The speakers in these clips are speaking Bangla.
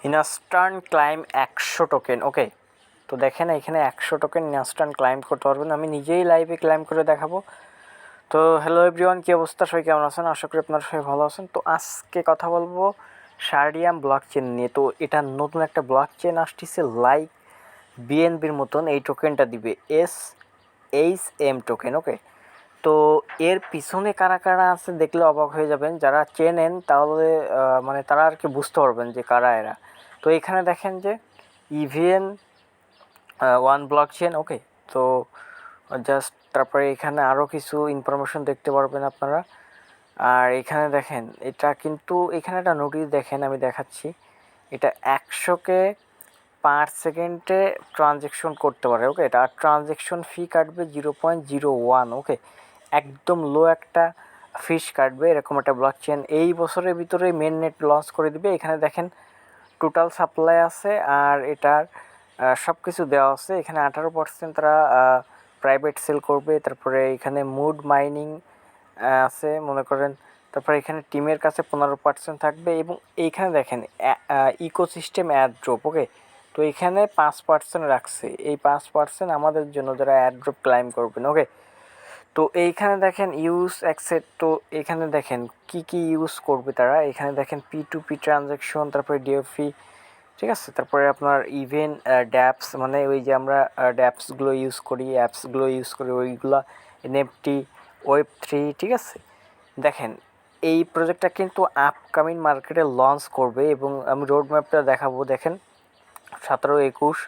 Instant claim 100 token. ওকে, তো দেখেন এখানে 100 টোকেন ইনস্ট্যান্ট ক্লাইম করতে পারবেন। আমি নিজেই লাইভে ক্লাইম করে দেখাবো। তো হ্যালো এভরিওয়ান, কী অবস্থা, সবাই কেমন আছেন? আশা করি আপনারা সবাই ভালো আছেন। তো আজকে কথা বলবো শার্ডিয়াম ব্লকচেন নিয়ে। তো এটা নতুন একটা ব্লকচেন আসতেছে, লাইক বিএনবির মতন এই টোকেনটা দিবে, SHM টোকেন। ওকে, তো এর পিছনে কারা কারা আছে দেখলে অবাক হয়ে যাবেন। যারা চেনেন তাহলে মানে তারা আর কি বুঝতে পারবেন যে কারা এরা। তো এখানে দেখেন যে ইভিএন ওয়ান ব্লকচেন। ওকে, তো জাস্ট তারপরে এখানে আরও কিছু ইনফরমেশন দেখতে পারবেন আপনারা। আর এখানে দেখেন এটা কিন্তু এখানে একটা নোটিশ দেখেন, আমি দেখাচ্ছি। এটা 100কে পার সেকেন্ডে ট্রানজ্যাকশন করতে পারে। ওকে, এটা আর ট্রানজ্যাকশন ফি কাটবে 0.01। ওকে, একদম লো একটা ফিস কাটবে। এরকম একটা ব্লকচেন এই বছরের ভিতরে মেন নেট লঞ্চ করে দিবে। এখানে দেখেন টোটাল সাপ্লাই আছে আর এটার সব কিছু দেওয়া আছে। এখানে 18% তারা প্রাইভেট সেল করবে। তারপরে এখানে মুড মাইনিং আছে মনে করেন। তারপরে এখানে টিমের কাছে 15% থাকবে এবং এইখানে দেখেন ইকোসিস্টেম অ্যাড্রপ। ওকে, তো এখানে 5% রাখছে। এই 5% আমাদের জন্য যারা অ্যাড্রপ ক্লাইম করবেন। ওকে, তো এইখানে দেখেন ইউজ অ্যাকসেপ্ট। তো এখানে দেখেন কি কি ইউজ করবে তারা। এখানে দেখেন P2P ট্রানজ্যাকশন, তারপরে ডিএফি, ঠিক আছে। তারপরে আপনার ইভেন ড্যাপস, মানে ওই যে আমরা ড্যাপসগুলো ইউজ করি, অ্যাপসগুলো ইউজ করি, ওইগুলা এনএফটি, Web3, ঠিক আছে। দেখেন এই প্রজেক্টটা কিন্তু আপকামিং মার্কেটে লঞ্চ করবে এবং আমি রোড ম্যাপটা দেখাবো। দেখেন 17-21।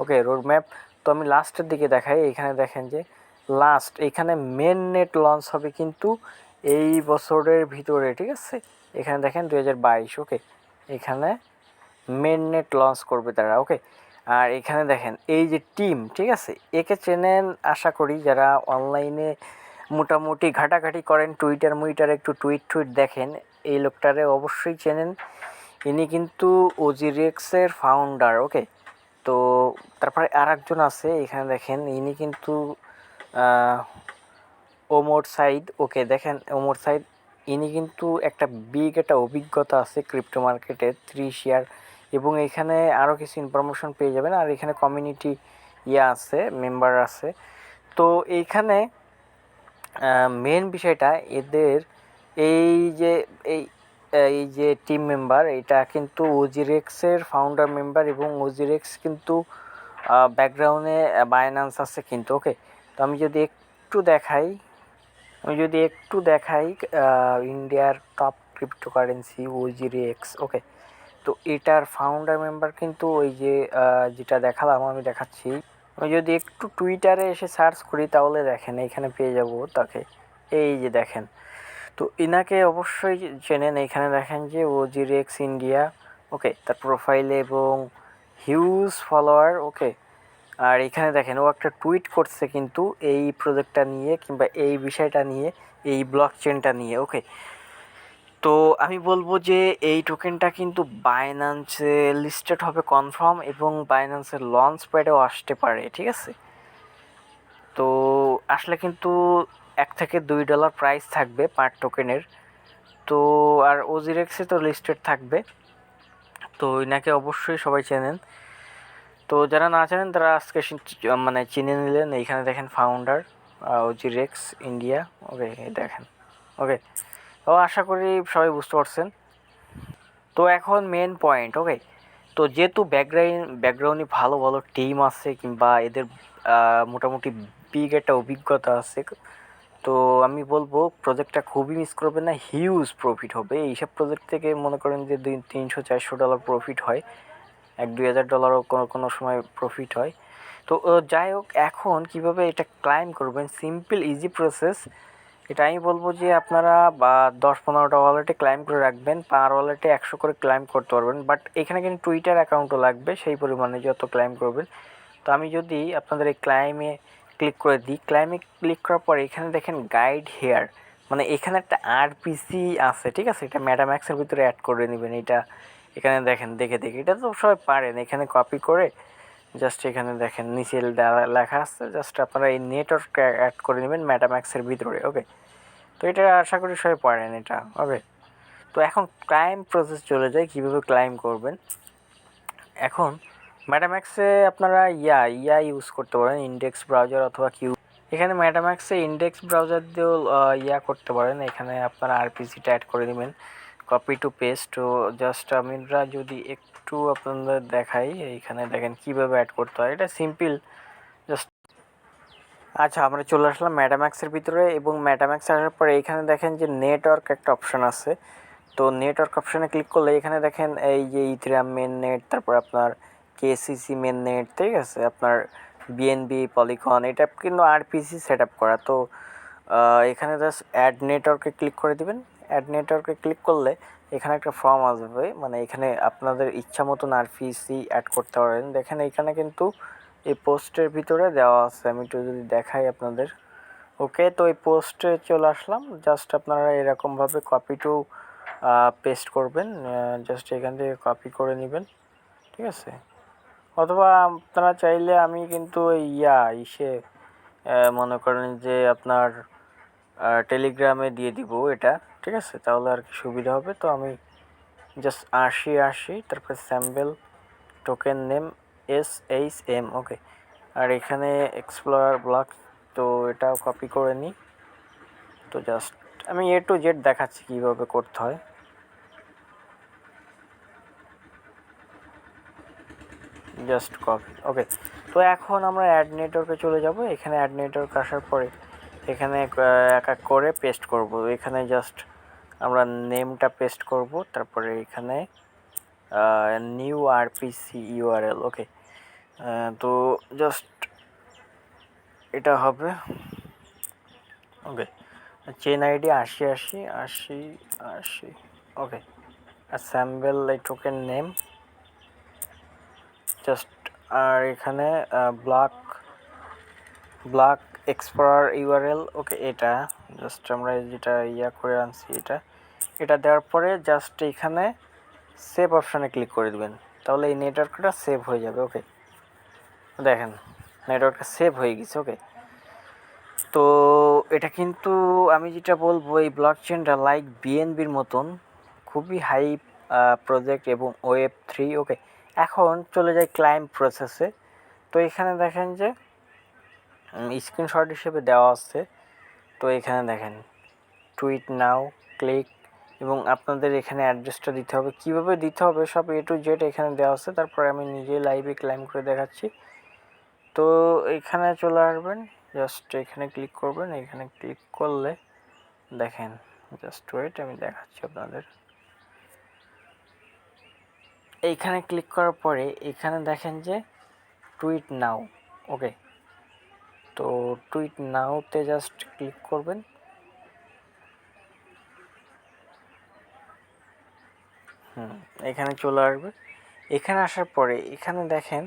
ওকে, রোড ম্যাপ। তো আমি লাস্টের দিকে দেখাই। এখানে দেখেন যে লাস্ট এখানে মেন নেট লঞ্চ হবে কিন্তু এই বছরের ভিতরে, ঠিক আছে। এখানে দেখেন 2022। ওকে, এখানে মেন নেট লঞ্চ করবে তারা। ওকে, আর এখানে দেখেন এই যে টিম, ঠিক আছে, একে চেনেন আশা করি যারা অনলাইনে মোটামুটি ঘাটাঘাটি করেন, টুইটার একটু টুইট দেখেন, এই লোকটারে অবশ্যই চেনেন। ইনি কিন্তু ওজিরেক্সের ফাউন্ডার। ওকে, তো তারপরে আর একজন আছে এখানে দেখেন, ইনি কিন্তু ওমর সাইদ। ওকে, দেখেন ওমর সাইদ, ইনি কিন্তু একটা একটা অভিজ্ঞতা আছে ক্রিপ্টো মার্কেটে, 3 শেয়ার, এবং এখানে আরও কিছু ইনফরমেশন পেয়ে যাবেন। আর এখানে কমিউনিটি আছে, মেম্বার আছে। তো এইখানে মেন বিষয়টা এদের এই যে এই এই যে টিম মেম্বার, এটা কিন্তু ওজিরেক্সের ফাউন্ডার মেম্বার এবং ওজিরেক্স কিন্তু ব্যাকগ্রাউন্ডে বাইন্যান্স আছে কিন্তু। ওকে, তো আমি যদি একটু দেখাই ইন্ডিয়ার টপ ক্রিপ্টোকারেন্সি ওজিরেক্স। ওকে, তো এটার ফাউন্ডার মেম্বার কিন্তু ওই যে যেটা দেখালাম, আমি দেখাচ্ছি। আমি যদি একটু টুইটারে এসে সার্চ করি তাহলে দেখেন এখানে পেয়ে যাব তাকে। এই যে দেখেন, তো ইনাকে অবশ্যই চেনেন। এখানে দেখেন যে ওজিরেক্স ইন্ডিয়া। ওকে, তার প্রোফাইলে এবং হিউজ ফলোয়ার। ওকে, আর এখানে দেখেন ও একটা টুইট করছে কিন্তু এই প্রজেক্টটা নিয়ে কিংবা এই বিষয়টা নিয়ে, এই ব্লকচেনটা নিয়ে। ওকে, তো আমি বলবো যে এই টোকেনটা কিন্তু বাইন্যান্সে লিস্টেড হবে কনফার্ম এবং বাইন্যান্সের লঞ্চ প্যাডেও আসতে পারে, ঠিক আছে। তো আসলে কিন্তু $1 থেকে $2 প্রাইস থাকবে পার টোকেনের। তো আর ওজিরেক্সে তো লিস্টেড থাকবে, তো এনাকে অবশ্যই সবাই চেনেন। তো যারা না জানেন তারা আজকে মানে চিনে নিলেন। এইখানে দেখেন ফাউন্ডার ওজিরেক্স ইন্ডিয়া। ওকে, দেখেন। ওকে, তো আশা করি সবাই বুঝতে পারছেন। তো এখন মেন পয়েন্ট। ওকে, তো যেহেতু ব্যাকগ্রাউন্ডে ভালো ভালো টিম আছে কিংবা এদের মোটামুটি একটা অভিজ্ঞতা আছে, তো আমি বলবো প্রজেক্টটা খুবই মিস করবে না। হিউজ প্রফিট হবে এইসব প্রজেক্ট থেকে। মনে করেন যে $300-400 প্রফিট হয়, $1,000-2,000 কোনো কোনো সময় প্রফিট হয়। তো যাই হোক, এখন কিভাবে এটা ক্লাইম করবেন, সিম্পল ইজি প্রসেস। এটা আমি বলবো যে আপনারা 10-15টা ওয়ালেটে ক্লাইম করে রাখবেন। পার ওয়ালেটে 100 করে ক্লাইম করতে পারবেন, বাট এখানে কিন্তু টুইটার অ্যাকাউন্টও লাগবে সেই পরিমাণে যত ক্লাইম করবেন। তো আমি যদি আপনাদের এই ক্লাইমে ক্লিক করে দিই, ক্লাইমে ক্লিক করার পর এখানে দেখেন গাইড হেয়ার, মানে এখানে একটা আরপিসি আছে, ঠিক আছে। এটা ম্যাটাম্যাক্সের ভিতরে অ্যাড করে নেবেন। এটা এখানে দেখেন, দেখে এটা তো সবাই পারেন। এখানে কপি করে জাস্ট এখানে দেখেন নিচে লেখা আছে, জাস্ট আপনারা এই নেটওয়ার্ক অ্যাড করে নেবেন ম্যাটাম্যাক্সের ভিতরে। ওকে, তো এটা আশা করি সবাই পারেন এটা। ওকে, তো এখন ক্লাইম প্রসেস চলে যায়, কীভাবে ক্লাইম করবেন। এখন মেটাম্যাক্সে আপনারা ইয়া ইউজ করতে পারেন, ইন্ডেক্স ব্রাউজার অথবা কিউ। এখানে মেটাম্যাক্সে ইন্ডেক্স ব্রাউজার দিয়েও ইয়া করতে পারেন। এখানে আপনারা আরপিসিটা অ্যাড করে নেবেন, কপি টু পেস্ট। তো জাস্ট আমরা যদি একটু আপনাদের দেখাই, এইখানে দেখেন কীভাবে অ্যাড করতে হয়, এটা সিম্পল জাস্ট। আচ্ছা, আমরা চলে আসলাম মেটাম্যাক্সের ভিতরে, এবং মেটাম্যাক্স আসার পরে এইখানে দেখেন যে নেটওয়ার্ক একটা অপশান আছে। তো নেটওয়ার্ক অপশানে ক্লিক করলে এখানে দেখেন এই যে ইথেরিয়াম মেন নেট, তারপর আপনার কেসিসি মেন নেট, ঠিক আছে, আপনার বিএনবি, পলিকন, এটা কিন্তু আরপিসি সেট আপ করা। তো এখানে জাস্ট অ্যাড নেটওয়ার্কে ক্লিক করে দিবেন। অ্যাড নেটওয়ার্কে ক্লিক করলে এখানে একটা ফর্ম আসবে, মানে এখানে আপনাদের ইচ্ছা মতন আরপিসি অ্যাড করতে পারেন। দেখেন এইখানে কিন্তু এই পোস্টের ভিতরে দেওয়া আছে, আমি একটু যদি দেখাই আপনাদের। ওকে, তো এই পোস্টে চলে আসলাম। জাস্ট আপনারা এরকমভাবে কপি টু পেস্ট করবেন, জাস্ট এখান থেকে কপি করে নেবেন, ঠিক আছে। অথবা আপনারা চাইলে আমি কিন্তু ইসে মনে করেন যে আপনার টেলিগ্রামে দিয়ে দিব এটা, ঠিক আছে, তাহলে আর কি সুবিধা হবে। তো আমি জাস্ট 80 তারপর স্যাম্পল টোকেন নেম SHM, ওকে। আর এখানে এক্সপ্লোরার ব্লক, তো এটাও কপি করে নিই। তো জাস্ট আমি A to Z দেখাচ্ছি কীভাবে করতে হয়। জাস্ট কপি, ওকে। তো এখন আমরা অ্যাড নেটওয়ার্কে চলে যাব। এখানে অ্যাড নেটওয়ার্ক আসার পরে এখানে এক এক করে পেস্ট করব। এখানে জাস্ট আমরা নেমটা পেস্ট করব, তারপরে এখানে নিউ আরপিসি ইউআরএল, ওকে। তো জাস্ট এটা হবে, ওকে। চেন আইডি 80, ওকে। অ্যাসেম্বল এই টোকেন নেম জাস্ট, আর এখানে ব্লক এক্সপ্লোরার ইউআরএল, ওকে। এটা জাস্ট আমরা যেটা করে আনছি এটা দেওয়ার পরে জাস্ট এখানে সেভ অপশানে ক্লিক করে দেবেন, তাহলে এই নেটওয়ার্কটা সেভ হয়ে যাবে, ওকে। দেখেন নেটওয়ার্কটা সেভ হয়ে গেছে, ওকে। তো এটা কিন্তু আমি যেটা বলবো, এই ব্লকচেনটা লাইক বিএনবির মতন খুবই হাই প্রজেক্ট এবং Web3, ওকে। এখন চলে যায় ক্লাইম প্রসেসে। তো এখানে দেখেন যে স্ক্রিনশট হিসেবে দেওয়া আছে। তো এখানে দেখেন টুইট নাও, ক্লিক, এবং আপনাদের এখানে অ্যাড্রেসটা দিতে হবে। কীভাবে দিতে হবে সব A to Z এখানে দেওয়া আছে। তারপরে আমি নিজেই লাইভে ক্লাইম করে দেখাচ্ছি। তো এখানে চলে আসবেন, জাস্ট এখানে ক্লিক করবেন। এখানে ক্লিক করলে দেখেন, জাস্ট ওয়েট, আমি দেখাচ্ছি আপনাদের। এইখানে ক্লিক করার পরে এখানে দেখেন যে টুইট নাও, ওকে। তো টুইট নাওতে জাস্ট ক্লিক করবেন। এখানে চলে আসবে। এখানে আসার পরে এখানে দেখেন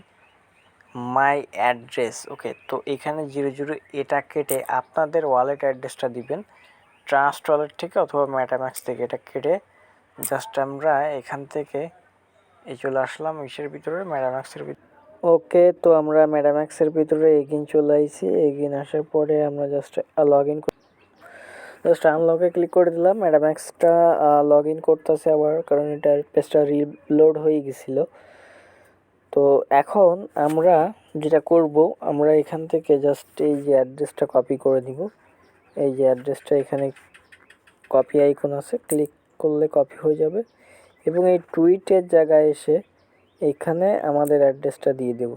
মাই অ্যাড্রেস, ওকে। তো এখানে 00 এটা কেটে আপনাদের ওয়ালেট অ্যাড্রেসটা দিবেন, ট্রাস্ট ওয়ালেট থেকে অথবা মেটাম্যাক্স থেকে। এটা কেটে জাস্ট আমরা এখান থেকে চলে আসলাম ইসের ভিতরে, মেটাম্যাক্সের ভিতরে, ওকে। তো আমরা মেটাম্যাক্সের ভিতরে এগিন চলে আসছি। এগিন আসার পরে আমরা জাস্ট আনলকে ক্লিক করে দিলাম। মেটাম্যাক্সটা লগ ইন করতেছে আবার, কারণ এটার পেজটা রিলোড হয়ে গেছিল। তো এখন আমরা যেটা করব, আমরা এখান থেকে জাস্ট এই যে অ্যাড্রেসটা কপি করে নিব। এই যে অ্যাড্রেসটা এখানে কপি আইকন আছে, ক্লিক করলে কপি হয়ে যাবে। এবং এই টুইটের জায়গায় এসে এইখানে আমাদের অ্যাড্রেসটা দিয়ে দেব,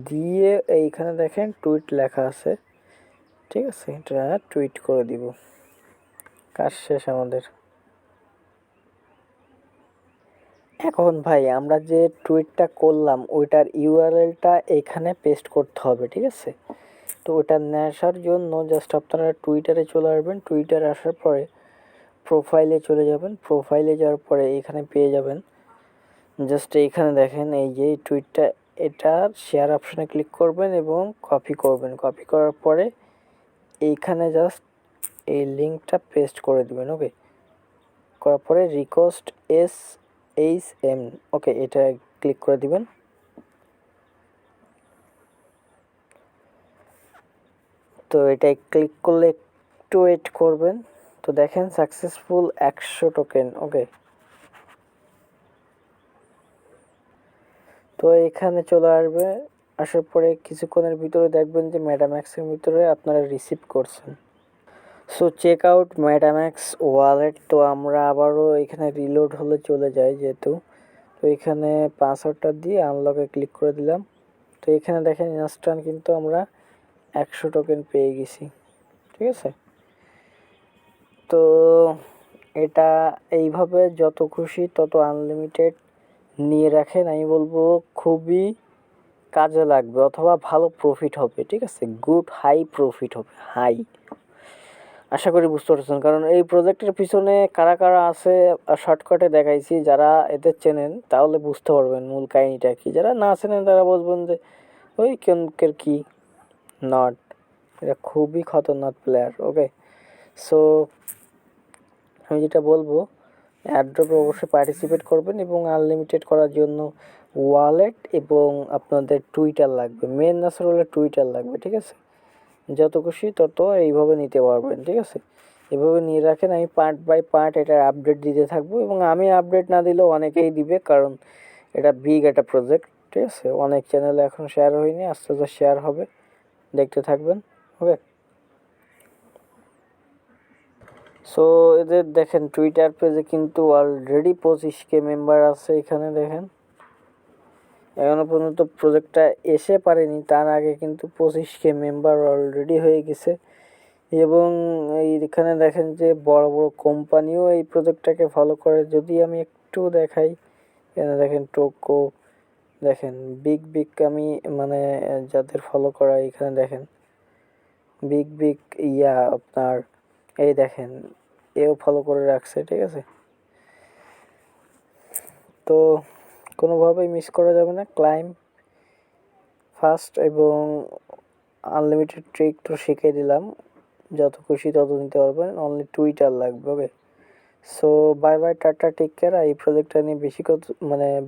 দিয়ে এইখানে দেখেন টুইট লেখা আছে, ঠিক আছে, এটা টুইট করে দিব। কাজ শেষ আমাদের। এখন ভাই আমরা যে টুইটটা করলাম ওইটার ইউআরএলটা এখানে পেস্ট করতে হবে, ঠিক আছে। তো ওটা নেওয়ার জন্য জাস্ট আপনারা টুইটারে চলে আসবেন। টুইটারে আসার পরে প্রোফাইলে চলে যাবেন। প্রোফাইলে যাওয়ার পরে এখানে পেয়ে যাবেন, জাস্ট এইখানে দেখেন এই যে টুইটটা, এটা শেয়ার অপশানে ক্লিক করবেন এবং কপি করবেন। কপি করার পরে এইখানে জাস্ট এই লিঙ্কটা পেস্ট করে দেবেন, ওকে। করার পরে রিকোয়েস্ট SHM, ওকে, এটা ক্লিক করে দিবেন। তো এটা ক্লিক করলে একটু ওয়েট করবেন। তো দেখেন সাকসেসফুল 100 টোকেন, ওকে। তো এখানে চলে আসবে, আসার পরে কিছুক্ষণের ভিতরে দেখবেন যে মেটাম্যাক্সের ভিতরে আপনারা রিসিভ করছেন। So check out MetaMax wallet. তো আমরা আবারও এখানে রিলোড হলে চলে যাই যেহেতু, তো এখানে পাসওয়ার্ডটা দিয়ে আনলকে ক্লিক করে দিলাম। তো এখানে দেখেন ইনস্ট্যান্ট কিন্তু আমরা 100 টোকেন পেয়ে গেছি, ঠিক আছে। তো এটা এইভাবে যত খুশি তত আনলিমিটেড নিয়ে রাখেন, আমি বলবো খুবই কাজে লাগবে অথবা ভালো প্রফিট হবে, ঠিক আছে, গুড হাই প্রফিট হবে, হাই। আশা করি বুঝতে পারছেন, কারণ এই প্রজেক্টের পিছনে কারা কারা আছে শর্টকাটে দেখাইছি, যারা এদের চেনেন তাহলে বুঝতে পারবেন মূল কাহিনিটা কি, যারা না চেনেন তারা বুঝবেন যে ওই কেনকের কি নট, এটা খুবই খতরনাক প্লেয়ার। ওকে, সো আমি যেটা বলবো, এয়ারড্রপে অবশ্যই পার্টিসিপেট করবেন এবং আনলিমিটেড করার জন্য ওয়ালেট এবং আপনাদের টুইটার লাগবে, মেন আসর হলে টুইটার লাগবে, ঠিক আছে। যত খুশি তত এইভাবে নিতে পারবেন, ঠিক আছে। এভাবে নিয়ে রাখেন, আমি পার্ট বাই পার্ট এটার আপডেট দিতে থাকবো এবং আমি আপডেট না দিলেও অনেকেই দিবে, কারণ এটা বিগ একটা প্রজেক্ট, ঠিক আছে। অনেক চ্যানেলে এখন শেয়ার হয়নি, আস্তে আস্তে শেয়ার হবে, দেখতে থাকবেন। ওকে, সো এদের দেখেন টুইটার পেজে কিন্তু অলরেডি 25K মেম্বার আছে, এখানে দেখেন এখনো পর্যন্ত প্রজেক্টটা এসে পারেনি, তার আগে কিন্তু 25K মেম্বার অলরেডি হয়ে গেছে। এবং এইখানে দেখেন যে বড় বড় কোম্পানিও এই প্রজেক্টটাকে ফলো করে। যদি আমি একটু দেখাই, এখানে দেখেন টোকো, দেখেন বিগ বিগ, আমি মানে যাদের ফলো করা, এখানে দেখেন বিগ বিগ আপনার এই দেখেন এও ফলো করে রাখছে, ঠিক আছে। তো কোনোভাবেই মিস করা যাবে না, ক্লাইম ফাস্ট এবং আনলিমিটেড ট্রিক তো শিখিয়ে দিলাম, যত খুশি তত নিতে পারবেন, অনলি টুইটার লাগবে। Okay, so bye bye, tata, take care. এই প্রজেক্টটা নিয়ে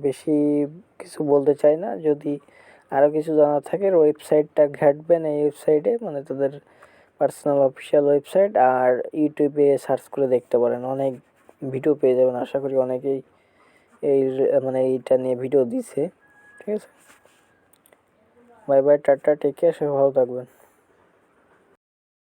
বেশি কিছু বলতে চাই না, যদি আরও কিছু জানার থাকে ওয়েবসাইটটা ঘাঁটবেন, এই ওয়েবসাইটে মানে তাদের পার্সোনাল অফিসিয়াল ওয়েবসাইট, আর ইউটিউবে সার্চ করে দেখতে পারেন, অনেক ভিডিও পেয়ে যাবেন। আশা করি অনেকেই এই এইটা নিয়ে ভিডিও দিছে, ঠিক আছে। Bye bye, tata, take care, সবাই ভালো থাকবেন।